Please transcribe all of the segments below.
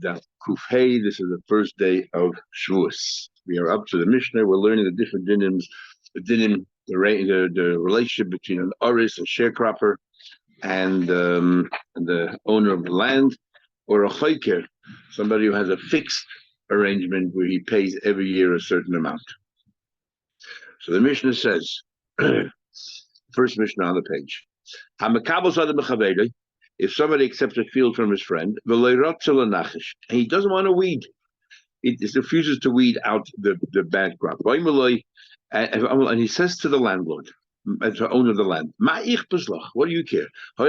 Daf Kuf Hey. This is the first day of Shavuos. We are up to the Mishnah. We're learning the different dinim, the relationship between an oris, a sharecropper, and the owner of the land, or a chayker, somebody who has a fixed arrangement where he pays every year a certain amount. So the Mishnah says, first Mishnah on the page. If somebody accepts a field from his friend, and he doesn't want to weed, it refuses to weed out the bad crop. And he says to the landlord, the owner of the land, what do you care? We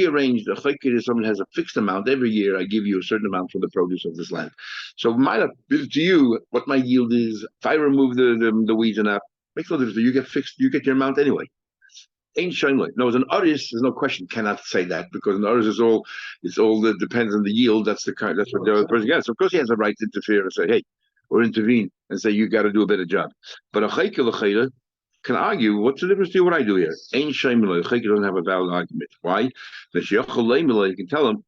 arranged a chayker is someone has a fixed amount every year. I give you a certain amount for the produce of this land. So my to you, what my yield is. If I remove the weeds enough, makes no difference. You get fixed. You get your amount anyway. Ain't shayla. No, as an aris, there's no question. Cannot say that because an aris is all. It's all that depends on the yield. That's the kind. That's what the other person gets. So of course, he has a right to interfere and say, "Hey," or intervene and say, "You got to do a better job." But a chayker can argue, "What's the difference to what I do here?" Ain't shayla. Chayker doesn't have a valid argument. Why? You can tell him,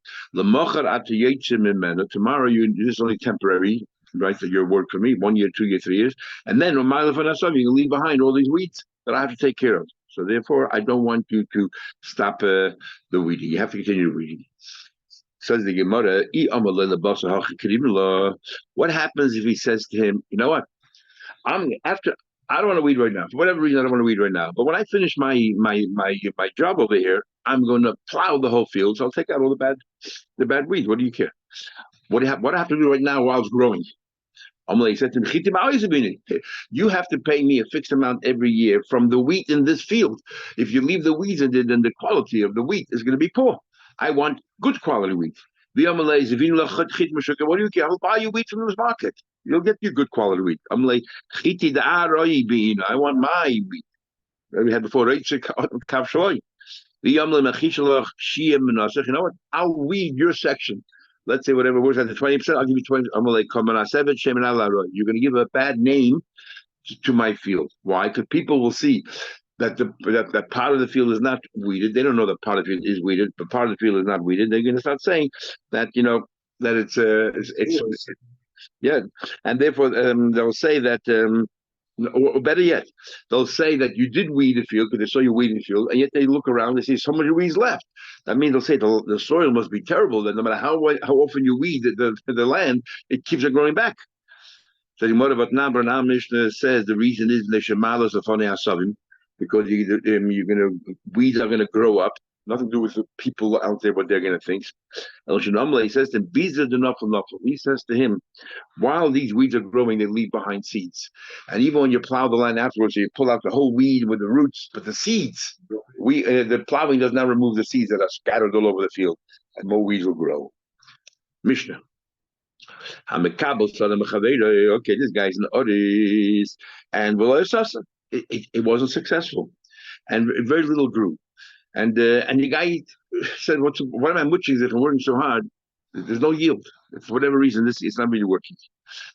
tomorrow this is only temporary. Right, that your work for me, 1 year, 2 year, 3 years, and then on my you can leave behind all these weeds that I have to take care of. So therefore, I don't want you to stop the weeding. You have to continue weeding. Says the Gemara, what happens if he says to him, you know what? I don't want to weed right now. For whatever reason, I don't want to weed right now. But when I finish my job over here, I'm going to plow the whole field. So I'll take out all the bad weeds. What do you care? What I have to do right now while it's growing? He said to him, you have to pay me a fixed amount every year from the wheat in this field. If you leave the weeds in it, then the quality of the wheat is going to be poor. I want good quality wheat. What do you care? I'll buy you wheat from this market. You'll get your good quality wheat. I want my wheat. We had before, you know what? I'll weed your section. Let's say whatever works at the 20%, I'll give you 20. I'm like, you're going to give a bad name to my field. Why? Because people will see that that part of the field is not weeded. They don't know that part of the field is weeded, but part of the field is not weeded. They're going to start saying that that it's yeah, and therefore they'll say that. Or better yet, they'll say that you did weed the field because they saw you weeding the field, and yet they look around and see so much weeds left. That means they'll say the soil must be terrible. That no matter how often you weed the land, it keeps on growing back. So the Gemara Vatnam Mishnah says the reason is neshamalos afani asavim because you're going to weeds are going to grow up. Nothing to do with the people out there, what they're going to think. He says to him, he says to him, while these weeds are growing, they leave behind seeds. And even when you plow the land afterwards, you pull out the whole weed with the roots, but the seeds, the plowing does not remove the seeds that are scattered all over the field, and more weeds will grow. Mishnah. Okay, this guy's an oris, and it wasn't successful, and very little grew. And the guy said, "What am I muching if I'm working so hard? There's no yield. For whatever reason, it's not really working."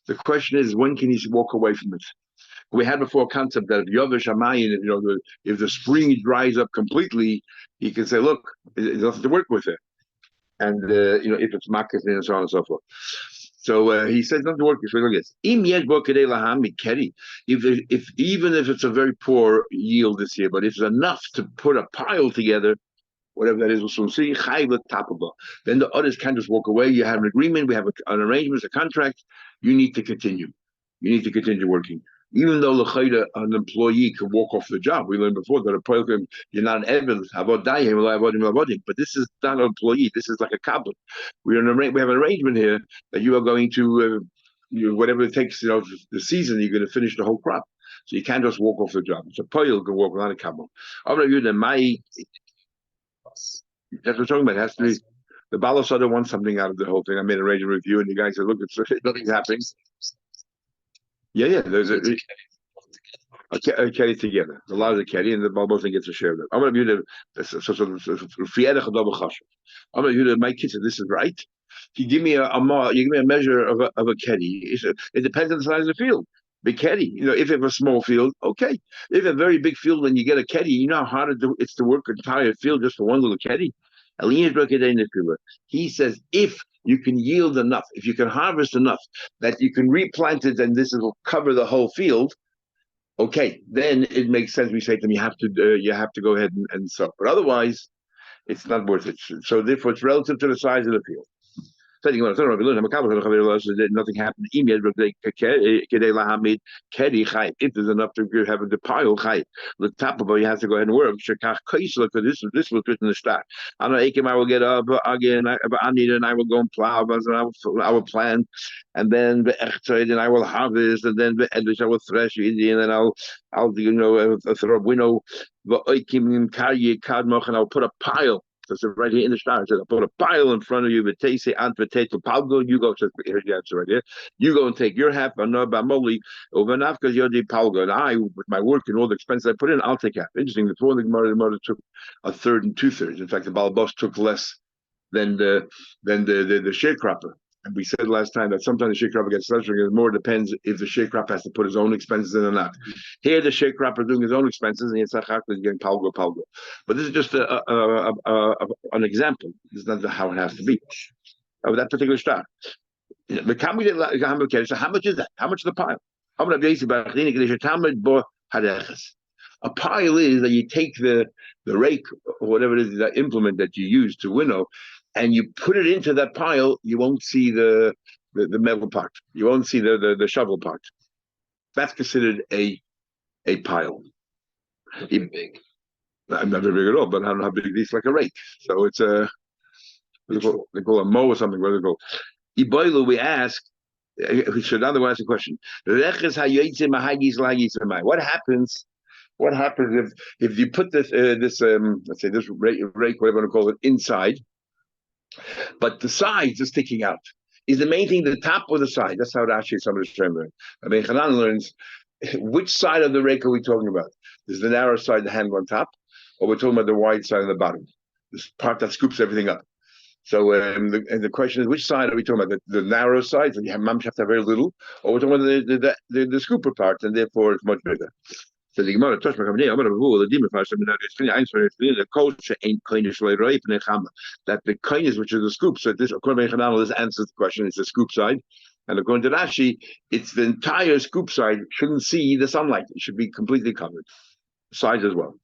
The question is, when can he walk away from it? We had before a concept that if Yovesh Hamayin, if the spring dries up completely, he can say, "Look, there's nothing to work with it." And if it's makkah and so on and so forth. So he says not to work. If even if it's a very poor yield this year, but if it's enough to put a pile together, whatever that is, then the others can't just walk away. You have an agreement. We have an arrangement, a contract. You need to continue. You need to continue working. Even though an employee can walk off the job, we learned before that a program you're not an evidence, but this is not an employee. This is like a couplet. We have an arrangement here that you are going to, whatever it takes, the season, you're going to finish the whole crop. So you can't just walk off the job. It's a poil can walk without a couple. That's what we're talking about. It has to be the Balasada wants something out of the whole thing. I made an arrangement with you, and the guy said, "Look, nothing's happening." Yeah. There's a caddy together. A lot of the caddy, and the both thing gets a share of it. I'm going to view I'm going to view my kid said, "This is right." You give me a measure of a caddy. It depends on the size of the field. Big caddy, if you have a small field, okay. If you have a very big field and you get a caddy, you know how hard it's to work an entire field just for one little caddy. He says if you can yield enough, if you can harvest enough that you can replant it, and this will cover the whole field. Okay, then it makes sense. We say to them, you have to go ahead and sow, but otherwise, it's not worth it. So therefore, it's relative to the size of the field. Nothing happened. If there's enough to have a pile, the top of it, you have to go ahead and work. This was written in the start. I know I will get up again. I need it, and I will go and plow. I will plant, and then then I will harvest, and then I will thresh, and then I'll throw winnow, and I'll put a pile. So it's right here in the start. It says, I'll put a pile in front of you, Vitese and potato palgo. You go to here's the answer right here. You go and take your half, and Bamoli over because you're the palgo. And I, with my work and all the expenses I put in, I'll take half. Interesting. Before the Gemara took a third and 2/3. In fact, the Balabos took less than the sharecropper. And we said last time that sometimes the sharecropper gets less. It more depends if the sharecropper has to put his own expenses in or not. Here, the sharecropper is doing his own expenses, and Yitzhak is getting palgo. But this is just an example. This is not how it has to be of that particular star. So how much is that? How much is the pile? A pile is that you take the rake or whatever it is, that implement that you use to winnow, and you put it into that pile. You won't see the metal part. You won't see the shovel part. That's considered a pile. Big. I'm not very big at all, but I don't know how big it is. Like a rake. So it's they call a mow or something. What do they call? Iboilu, we ask. We should otherwise ask a question. What happens? What happens if you put this let's say this rake, whatever you want to call it, inside, but the sides are sticking out? Is the main thing the top or the side? That's how Rashi some of the Shem learns. I mean, Hanan learns which side of the rake are we talking about? Is the narrow side the hand on top, or we're talking about the wide side on the bottom, this part that scoops everything up? So the question is, which side are we talking about? The narrow side, so you have to have very little, or we're talking about the scooper part, and therefore it's much bigger. So the Gemara touch my company. I'm going to rule the demon fast. The culture ain't kindness that the kindness, which is the scoop. So this, according to Chananel, this answers the question. It's the scoop side, and according to Rashi, it's the entire scoop side shouldn't see the sunlight. It should be completely covered, sides as well.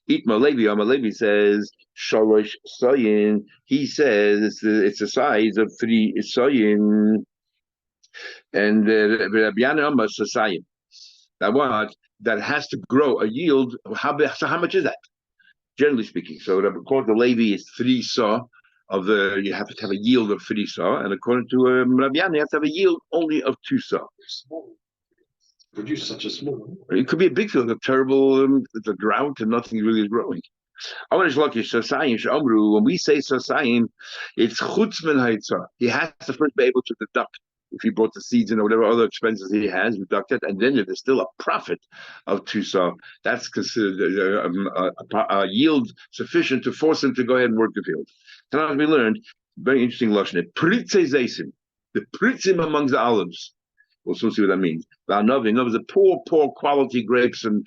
Itma Levi says Shorosh Soyin. He says it's the size of 3 Soyin, and Rabbi Yana Sosayin. That has to grow a yield. So how much is that? Generally speaking, so according to Levi, it's 3 saw of the. You have to have a yield of 3 saw, and according to Rabbi Yana, you have to have a yield only of 2 saw. Produce such a small. It could be a big field, a terrible, it's a drought, and nothing really is growing. When we say Sosayim, it's Chutzman Haitzah. He has to first be able to deduct. If he brought the seeds in or whatever other expenses he has, deduct it, and then if there's still a profit of 2 saw, that's considered a yield sufficient to force him to go ahead and work the field. And as we learned, very interesting lashon, the pritzim amongst the olives. We'll soon see what that means. The poor quality grapes and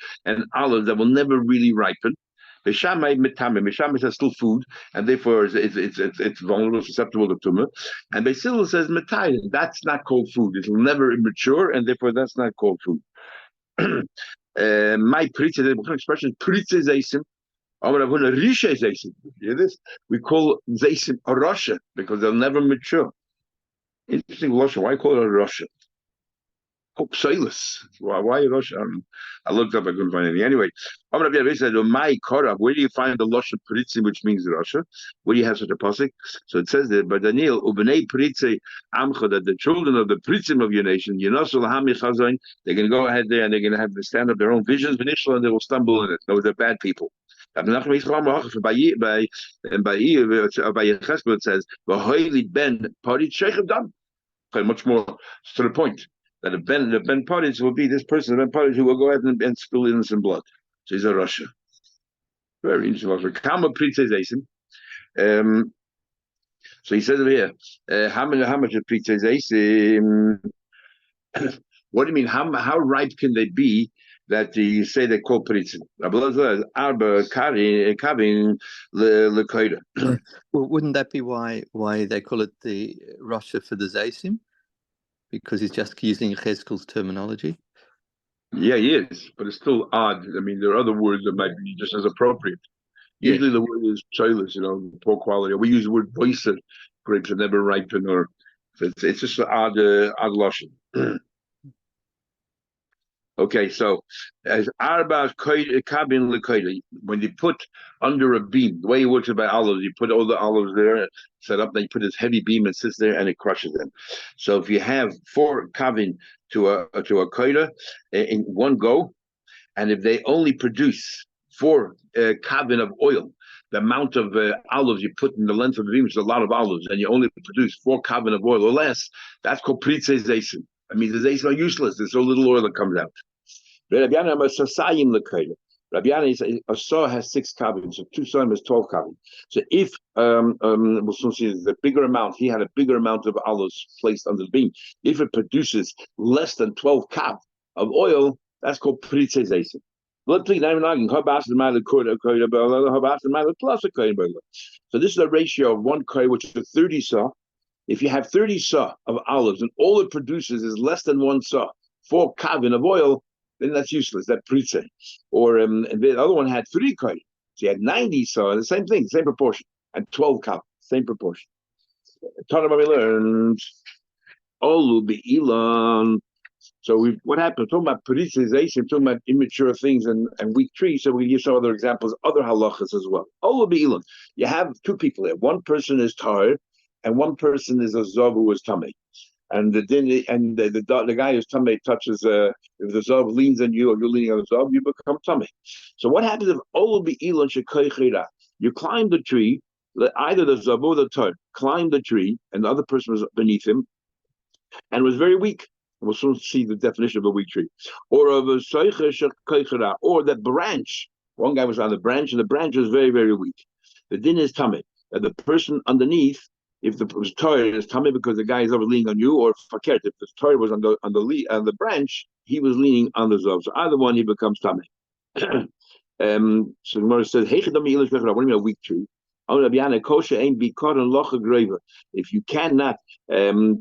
olives that will never really ripen. Beishamai says still food, and therefore it's vulnerable, susceptible to tumor. And Basil says metai, that's not called food. It will never mature, and therefore that's not called food. My pritze, the expression pritze zeisim. Hear this? We call zeisim a Russia because they'll never mature. Interesting Russia. Why call it a Russia? Psilis. Why Russia? I looked up, I couldn't find anything. Anyway, I'm going to be said, my Korab, where do you find the Losha Pritzim, which means Russia? Where do you have such a pasuk? So it says there, but Daniel, Ubenei Pritze Amcha, that the children of the Pritzim of your nation, Yenosul Hami Chazain, they're going to go ahead there and they're going to have to stand up their own visions, and they will stumble in it. No, they're bad people. By Yecheskel it says, Ben Parit Sheikh Dam. Much more to the point. That the Ben Paris will be this person, the Ben Paris, who will go ahead and spill innocent blood. So he's a Russia. Very interesting. So he says over here, how much of Pritzezeisim? What do you mean? How ripe can they be that you say they call pritzin. Arba kavin lekoida. Well, wouldn't that be why they call it the Rasha for the Zaysim? Because he's just using Cheskel's terminology. Yeah, he is, but it's still odd. I mean, there are other words that might be just as appropriate. Yeah. Usually the word is choiles, poor quality. We use the word voice. Grapes are never ripen, or it's just an odd lashon. Okay, so as arba kabin lekoida, when you put under a beam, the way it works about olives, you put all the olives there, set up, then you put this heavy beam and sits there and it crushes them. So if you have 4 kavin to a koida in one go, and if they only produce 4 kavin of oil, the amount of olives you put in the length of the beam is a lot of olives, and you only produce 4 kavin of oil or less, that's called pritze zaysim. I mean, the zaysim are useless. There's so little oil that comes out. Rabbi Yana is a saw has 6 kavim, so 2 saw has 12 kavim. So if we'll soon see the bigger amount, he had a bigger amount of olives placed under the beam. If it produces less than 12 kav of oil, that's called pritze zaysim. So this is a ratio of 1 koy, which is 30 saw. If you have 30 saw of olives and all it produces is less than 1 saw, 4 kavin of oil, then that's useless. That pritze. Or and the other one had 3 koy, so you had 90 saw, the same thing, same proportion, and 12 kav, same proportion. Tanna we learned Olu Elon. So what happened? We're talking about politicization, talking about immature things and weak trees. So we give some other examples, other halachas as well. Olu you have 2 people there. One person is tar, and one person is a zav who is tamei. And the guy who's tamei touches if the zav leans on you or you're leaning on the zav, you become tamei. So what happens if Olu Elon shekoichira? You climb the tree. Either the zav or the tar climbed the tree, and the other person was beneath him, and was very weak. We'll soon see the definition of a weak tree. Or of a or that branch. One guy was on the branch, and the branch was very, very weak. The din is tummy. That the person underneath, if the toy is tummy because the guy is over leaning on you, or fakert, if the toy was on the branch, he was leaning on the zov. So either one, he becomes tummy. So the Gemara says, what do you mean a weak tree? If you cannot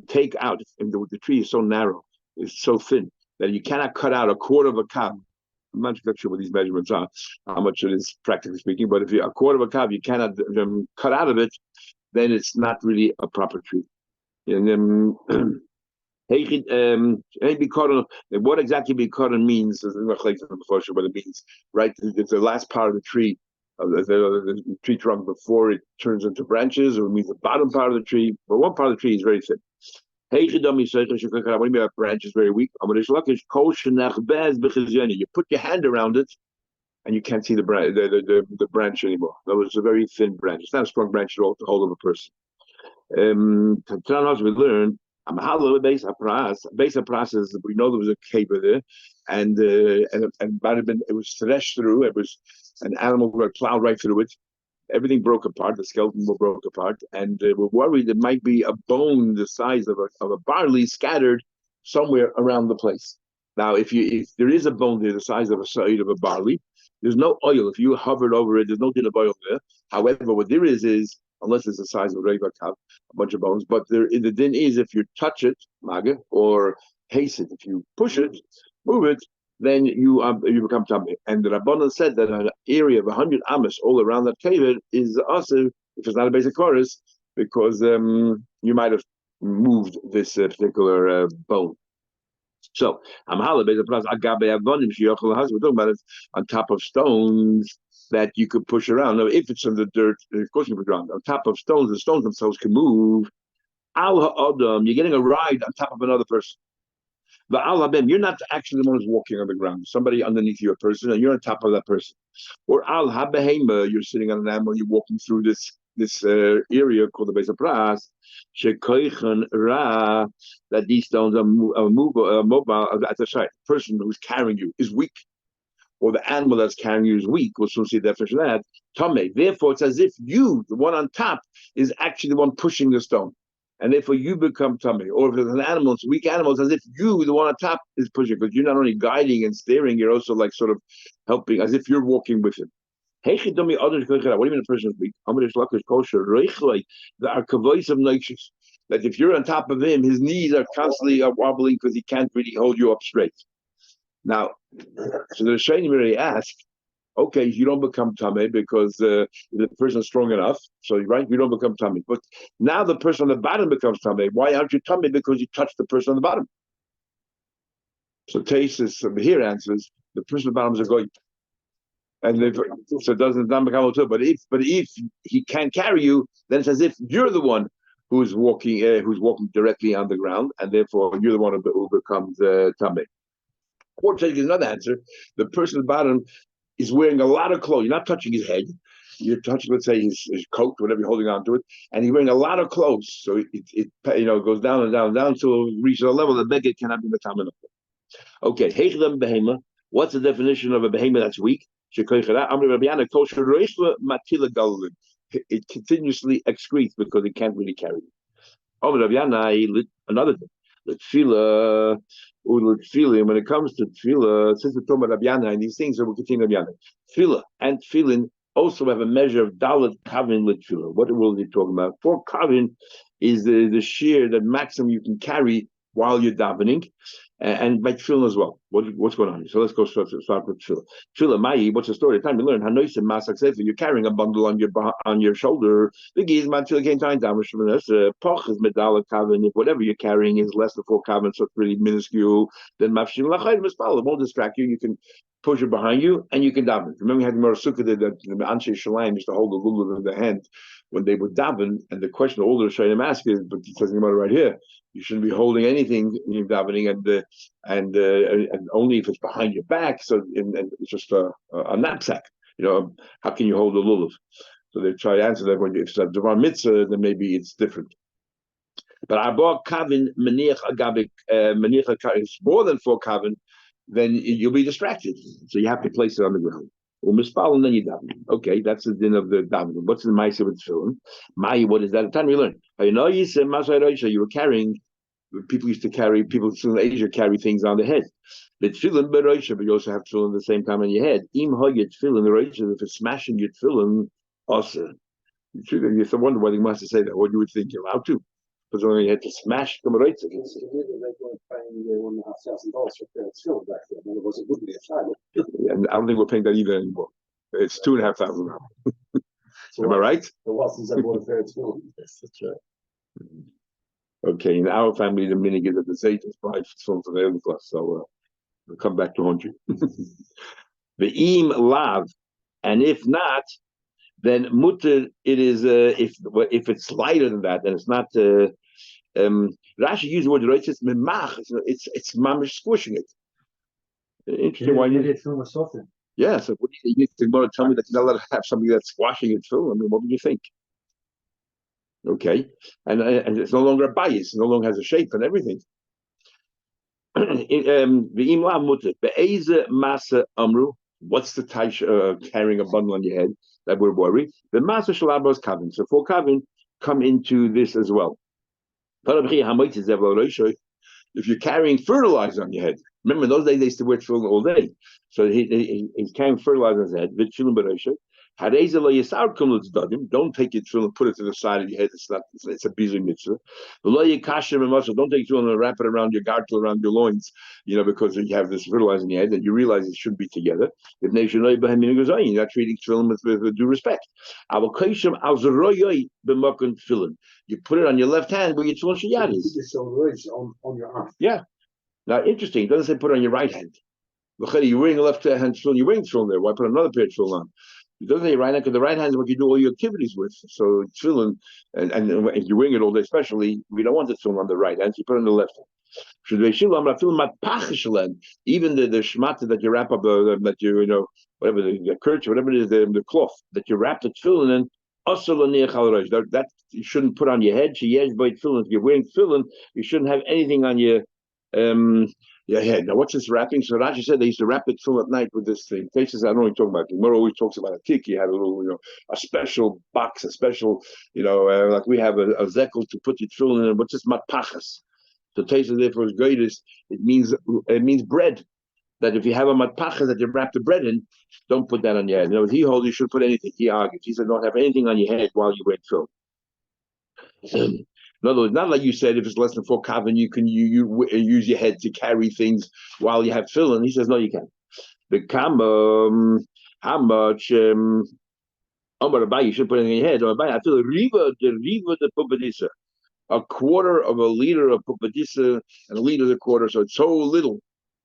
take out, and the tree is so narrow, it's so thin that you cannot cut out a quarter of a kav. I'm not sure what these measurements are, how much it is practically speaking, but if you a quarter of a kav you cannot cut out of it, then it's not really a proper tree. And then what exactly bikoran means is what it means, right? It's the last part of the tree, the tree trunk before it turns into branches, or it means the bottom part of the tree, but one part of the tree is very thin. What do you mean branch is very weak? You put your hand around it, and you can't see the branch anymore. That was a very thin branch. It's not a strong branch at all to hold of a person. We learned base of process. We know there was a cave there, and might have been, it was threshed through. It was an animal who had plowed right through it. Everything broke apart. The skeleton broke apart, and we're worried there might be a bone the size of a barley scattered somewhere around the place. Now, if there is a bone there the size of a side of a barley, there's no oil. If you hovered over it, there's no din of oil there. However, what there is unless it's the size of a reva cup, a bunch of bones. But the din is if you touch it, maga, or haste it, if you push it, move it, then you become tummy. And the Rabbanan said that an area of 100 amas all around that cave is also, if it's not a basic chorus, because you might have moved this particular bone. So we're talking about it on top of stones that you could push around. Now, if it's in the dirt, of course you can push around. On top of stones, the stones themselves can move. You're getting a ride on top of another person. But you're not actually the one who's walking on the ground. Somebody underneath you, a person, and you're on top of that person. Or you're sitting on an animal, you're walking through this area called the base of pras. That these stones are mobile at the side. The person who's carrying you is weak, or the animal that's carrying you is weak. We'll soon see the definition of that. Tame. Therefore, it's as if you, the one on top, is actually the one pushing the stone. and therefore you become tummy. Or if it's an animal, it's weak animals, as if you, the one on top, is pushing, because you're not only guiding and steering, you're also like sort of helping, as if you're walking with him. What do you mean a person is weak? There are kavois of natures. That if you're on top of him, his knees are constantly wobbling because he can't really hold you up straight. Now, so the Shainim really ask, okay, you don't become tummy because the person is strong enough. So, right, you don't become tummy. But now the person on the bottom becomes tummy. Why aren't you tummy? Because you touched the person on the bottom. So Taisus here answers, the person on the bottom is a goy. And if, so it doesn't become too. But if he can't carry you, then it's as if you're the one who's walking directly on the ground, and therefore you're the one who becomes tummy. Or take another answer: the person at the bottom is wearing a lot of clothes. You're not touching his head. You're touching, let's say, his coat, whatever you're holding on to it, and he's wearing a lot of clothes. So it goes down and down and down until it reaches a level that beggar cannot be become enough. Okay, heichdam behema. What's the definition of a behema that's weak? It continuously excretes because it can't really carry it. Another thing, when it comes to tefillah, since we're talking about Rabbi Yana and these things, we'll continue Rabbi Yana. Tefillah and tefillin also have a measure of dalet kavin with tefillah. What will he talking about? 4 kavin is the shear, that maximum you can carry while you're davening, and by tefillin as well. What's going on here? So let's go start with tefillah. Tefillah, Mai, what's the story? The time you learn Hanoisim Masak Sefer, you're carrying a bundle on your shoulder. The giz until came time down. Poch is medala kavin. If whatever you're carrying is less than 4 kavin, so it's really minuscule, then mafshim lachayim mispal. It won't distract you. You can push it behind you and you can daven. Remember, we had the Sukkah that the Anshe Shalayim used to hold the lulav in the hand when they would daven, and the question all the Shayim ask is, but he says about it right here, you shouldn't be holding anything when you're davening, and only if it's behind your back. So and it's just a knapsack. How can you hold the lulav? So they try to answer that when if it's a Bava Metzia, then maybe it's different. But Abba Kavin Maniach Agabik Maniach is more than 4 Kavin, then you'll be distracted. So you have to place it on the ground. Or mispal, and then you daven. Okay, that's the din of the davening. What's the ma'aseh with tefillin? Mai, what is that? The time we learn. You were carrying. People used to carry. People in Asia carry things on the head. The tefillin beroisha, but you also have tefillin at the same time on your head. Im hoyet tefillin roisha. If it's smashing your tefillin, also. You have to wonder why they must say that. What you would think you're allowed to. Because when you had to smash the roitza. $1,500 for a pair of tefillin back then, and it was a good deal. And I don't think we're paying that either anymore. It's $2,500. So am I right? The losses I bought a pair of tefillin. Yes, that's right. Okay, in our family, the minig is at the Zayt is probably from the other class, so we'll come back to haunt you. The im lav, and if not, then mutter it is if it's lighter than that, then it's not. Rashi uses the word it's memach. It's mamish squishing it. Interesting. Why you? It's almost softened. Yeah. So what do you need to tell me that you're not allowed to have something that's squashing it through? I mean, what do you think? Okay, and it's no longer a bias. It no longer has a shape and everything. The imla mutter be'eze masa amru. What's the taish carrying a bundle on your head that we're worried? The masa shalabos kavin. So 4 kavin come into this as well. If you're carrying fertilizer on your head, remember in those days they used to wear tefillin all day. So he's carrying fertilizer on his head. Don't take your tefillin and put it to the side of your head. It's a bizarre mitzvah. Don't take tefillin and wrap it around your gartel, around your loins, because you have this fertilizer in your head and you realize it shouldn't be together. If you're not treating tefillin with due respect. You put it on your left hand where your tefillin sheyad is. On your arm. Yeah. Now, interesting. It doesn't say put it on your right hand. You're wearing a left hand tefillin. You're wearing tefillin there. Why put another pair of tefillin on? It doesn't say right hand, because the right hand is what you do all your activities with. So tefillin, and if you're wearing it all day, especially, we don't want the tefillin on the right hand. So you put it on the left hand. Even the shmata that you wrap up, whatever the kerchief, whatever it is, the cloth that you wrap the tefillin in, that you shouldn't put on your head. If you're wearing tefillin, you shouldn't have anything on your Yeah, yeah. Now, what's this wrapping? So Rashi said they used to wrap it full at night with this thing. Faces, I don't know what you're talking about. Gemara always talks about a tiki. You had a little, a special box, a special, like we have a zekel to put your tefillin in. What's this matpachas? So Taisa therefore is greatest. It means bread. That if you have a matpachas that you wrap the bread in, don't put that on your head. He holds you should put anything. He argues. He said don't have anything on your head while you wait film. In other words, not like you said, if it's less than 4 kavin, you can use your head to carry things while you have tefillin. He says, no, you can't. The how much? You should put it in your head. I feel riva the pupadisa, a quarter of a liter of pupadisa, and a liter of a quarter, so it's so little.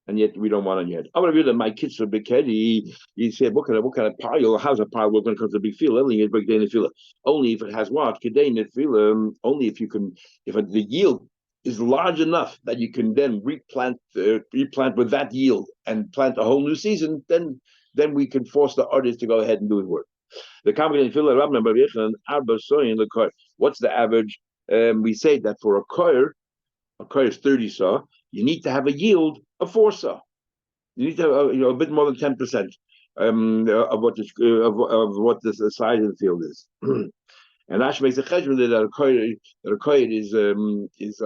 And yet we don't want on your head. I'm gonna view that my kids are big head. He said, what kind of pile? How's a pile when it comes to big field? Everything is big day fila. Only if it has what? Only if you can, if the yield is large enough that you can then replant with that yield and plant a whole new season, then we can force the artist to go ahead and do his work. The what's the average? We say that for a koyer is 30 saw. You need to have a yield of 4 saw. You need to have a bit more than 10% of what the size of the field is. And Ash makes a cheshbon that a koyer is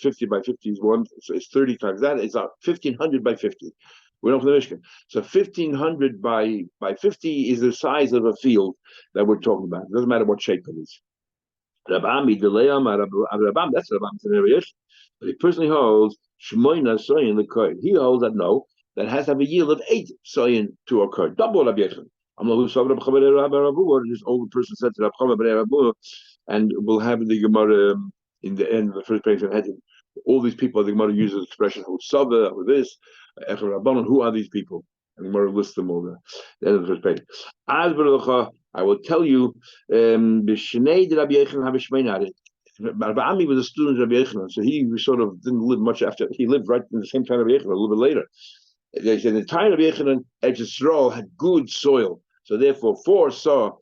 50 by 50 is one, so it's 30 times that. It's 1500 by 50. We know from the Mishkan. So 1500 by 50 is the size of a field that we're talking about. It doesn't matter what shape it is. Rabami Delayam, Rabam, that's Rabam Tanerish. But he personally holds Shmoina Soyin the Kohen. He holds that no, that has to have a yield of 8 Soyin to occur. Double Rabbi Yechon. This old person said to Rabbi, and we'll have the Gemara in the end of the first page of heading. All these people, the Gemara uses the expression who Sava, who this, who are these people? And the Gemara lists them all there. The end of the first page. I will tell you, Rabbi Ami was a student of Rabbi Yechon, so he sort of didn't live much after. He lived right in the same time of Rabbi Yechon, a little bit later. They said the time of Rabbi Yechon, Yisrael had good soil, so therefore 4 saw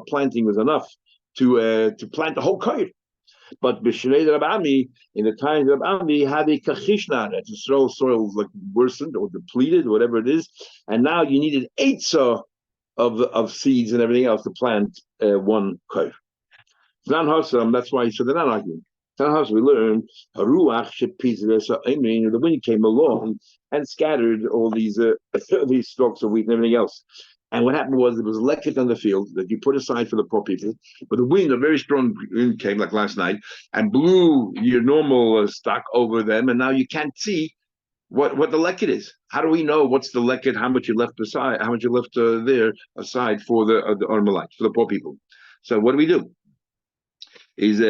planting was enough to plant the whole koyer. But B'Shnei Rabbi Ami, in the time of Rabbi Ami, had a kachishna that Yisrael soil was like worsened or depleted, whatever it is, and now you needed 8 saw of seeds and everything else to plant one koyer. That's why. So they're not arguing. We learned the wind came along and scattered all these these stalks of wheat and everything else. And what happened was it was leket on the field that you put aside for the poor people. But the wind, a very strong wind, came like last night and blew your normal stock over them, and now you can't see what the leket is. How do we know what's the leket? How much you left aside? How much you left there aside for the Armalites, for the poor people? So what do? Is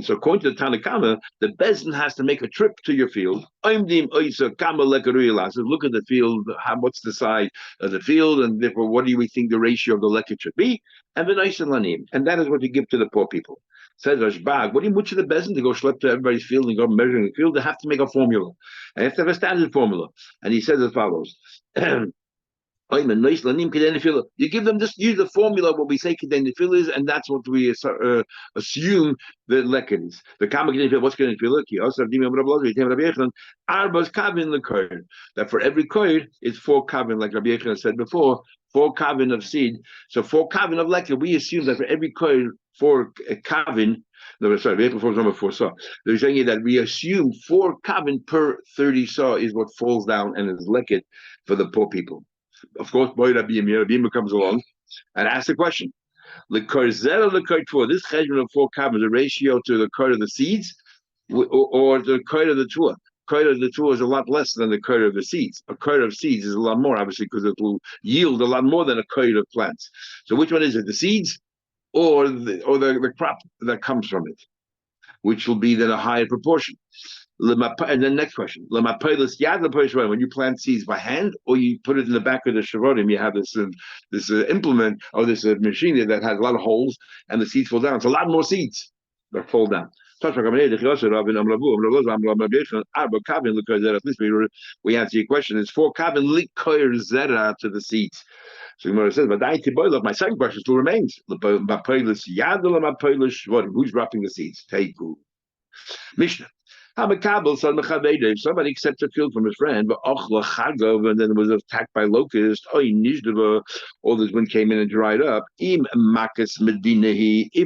so according to the Tanakama, the Bezdin has to make a trip to your field. Look at the field, what's the size of the field, and therefore what do we think the ratio of the leket should be? And the nice lanim, and that is what you give to the poor people. Says Rashbag, what do you much to the Bezdin to go schlep to everybody's field and go measuring the field? They have to make a formula. And you have to have a standard formula. And he says as follows. You give them just use the formula what we say kedei nefila is, and that's what we assume the leket is. The kama kedei nefila, what's kedei nefila? Arbas kavin the kohen. That for every kohen is 4 kavin, like Rabbi Yechon said before, 4 kavin of seed. So 4 kavin of leket. We assume that for every kohen 4 kavin. No, sorry, before number 4 saw. They're saying that we assume 4 kavin per 30 saw is what falls down and is leket for the poor people. Of course, boy, Rabbi Yirmiyah comes along and asks the question: the korzera, the koyt, this cheshbon of 4 kavim is a ratio to the koyt of the seeds, or the koyt of the tuah. Koyt of the tuah is a lot less than the koyt of the seeds. A koyt of seeds is a lot more, obviously, because it will yield a lot more than a koyt of plants. So, which one is it? The seeds, or the crop that comes from it, which will be then a higher proportion. And then next question: when you plant seeds by hand, or you put it in the back of the shavorim, you have this implement or this machine that has a lot of holes, and the seeds fall down. It's a lot more seeds that fall down. At least we answer your question. It's 4 kavin likoyer zera to the seeds. So Gemara says, but my second question still remains: who's wrapping the seeds? Teiku. Mishnah. If somebody accepts a field from his friend, but and then was attacked by locusts, all this wind came in and dried up. If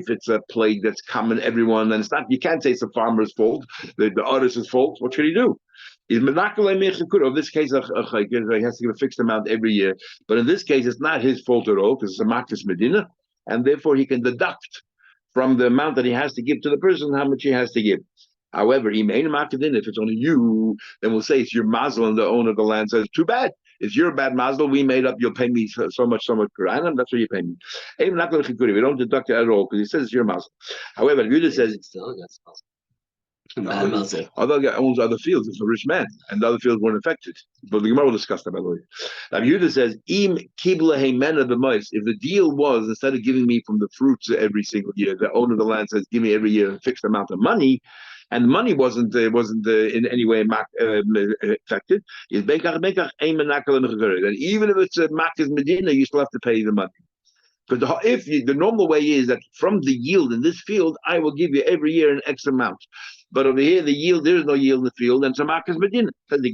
it's a plague that's common everyone, then it's not. You can't say it's the farmer's fault, the artist's fault. What should he do? Is in this case, he has to give a fixed amount every year. But in this case, it's not his fault at all because it's a makas medina, and therefore he can deduct from the amount that he has to give to the person how much he has to give. However, if it's only you, then we'll say it's your mazel, and the owner of the land says, too bad. It's your bad mazel. We made up. You'll pay me so much per annum. That's what you pay me. We don't deduct it at all because he says it's your mazel. However, Yudah says it's still against mazel. Other guy owns other fields. It's a rich man, and the other fields weren't affected. But the Gemara will discuss that, by the way. Now, Yehuda says, "Im kibla heimena b'mois." If the deal was instead of giving me from the fruits every single year, the owner of the land says, "Give me every year a fixed amount of money," and the money wasn't in any way affected. Is bekach and even if it's a makas medina, you still have to pay the money. Because the normal way is that from the yield in this field, I will give you every year an X amount. But over here, the yield, there is no yield in the field, and it's a makas medina. What's the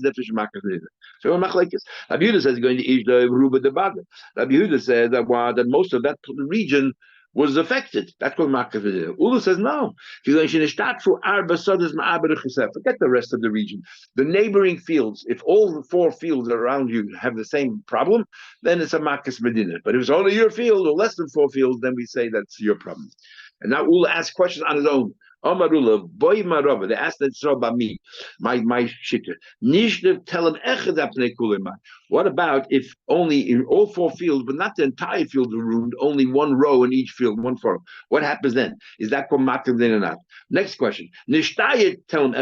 definition of makas medina? So Rabbi Yehuda says going to Ishda Ruba de Baga. Rabbi Yehuda said that most of that region was affected. That's called makas medina. Ula says no. Forget the rest of the region. The neighboring fields, if all the 4 fields around you have the same problem, then it's a makas medina. But if it's only your field or less than 4 fields, then we say that's your problem. And now Ula asks questions on his own. Amarula, boy marava. They asked that so about me, my shitter. Nishnev tell him what about if only in all 4 fields, but not the entire field are ruined, only 1 row in each field, 1 furrow? What happens then? Is that called makim then or not? Next question. Nishtayet tell him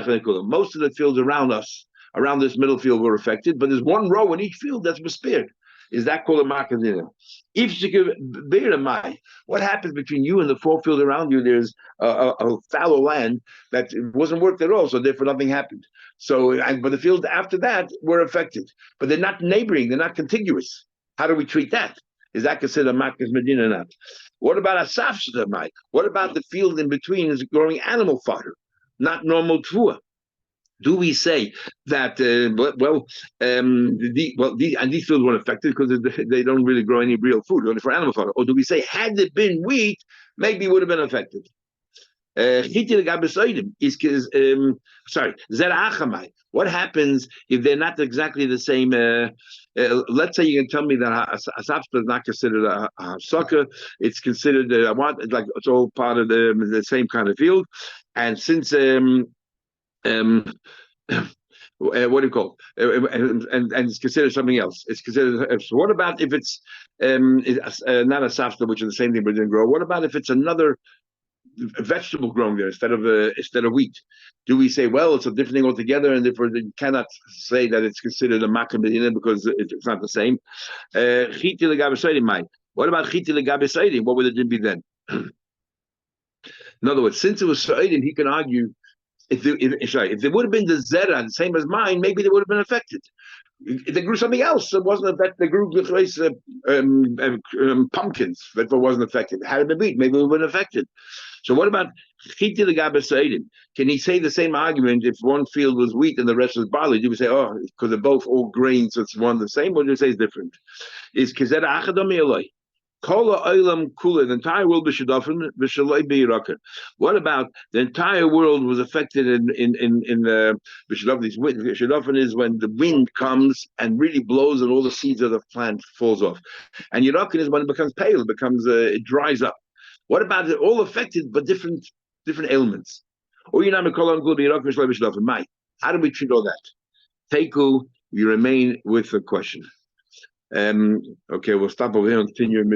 most of the fields around us, around this middle field, were affected, but there's 1 row in each field that's spared. Is that called a makim then? If you give what happens between you and the 4 field around you? There's a fallow land that wasn't worked at all, so therefore nothing happened. So, but the fields after that were affected, but they're not neighboring, they're not contiguous. How do we treat that? Is that considered makas medina or not? What about a safshamai? What about the field in between is growing animal fodder, not normal tvua? Do we say that these fields weren't affected because they don't really grow any real food, only for animal fodder? Or do we say had it been wheat, maybe it would have been affected? What happens if they're not exactly the same? Let's say you can tell me that a sapspa is not considered a sucker; it's considered like it's all part of the same kind of field, and since what do you call it? And it's considered something else. It's considered. So what about if it's not a safta, which is the same thing but didn't grow? What about if it's another vegetable growing there instead of wheat? Do we say, well, it's a different thing altogether, and therefore you cannot say that it's considered a makom medina because it's not the same? What about chiti legabe saidim? What would it be then? In other words, since it was saidim, he can argue. If there would have been the zera, the same as mine, maybe they would have been affected. If they grew something else, it wasn't affected. They grew pumpkins, that wasn't affected. Had it been wheat, maybe it would have been affected. So what about chiti legabe saidim? Can he say the same argument if one field was wheat and the rest was barley? Do we say, oh, because they're both all grains, so it's one the same, or do we say it's different? Is kizera achadam eloi? The entire world What about the entire world was affected in Bishadafin is when the wind comes and really blows and all the seeds of the plant falls off. And Yirakin is when it becomes pale, it dries up. What about it all affected but different ailments? Or how do we treat all that? Teiku, you remain with the question. Okay, we'll stop over here and continue with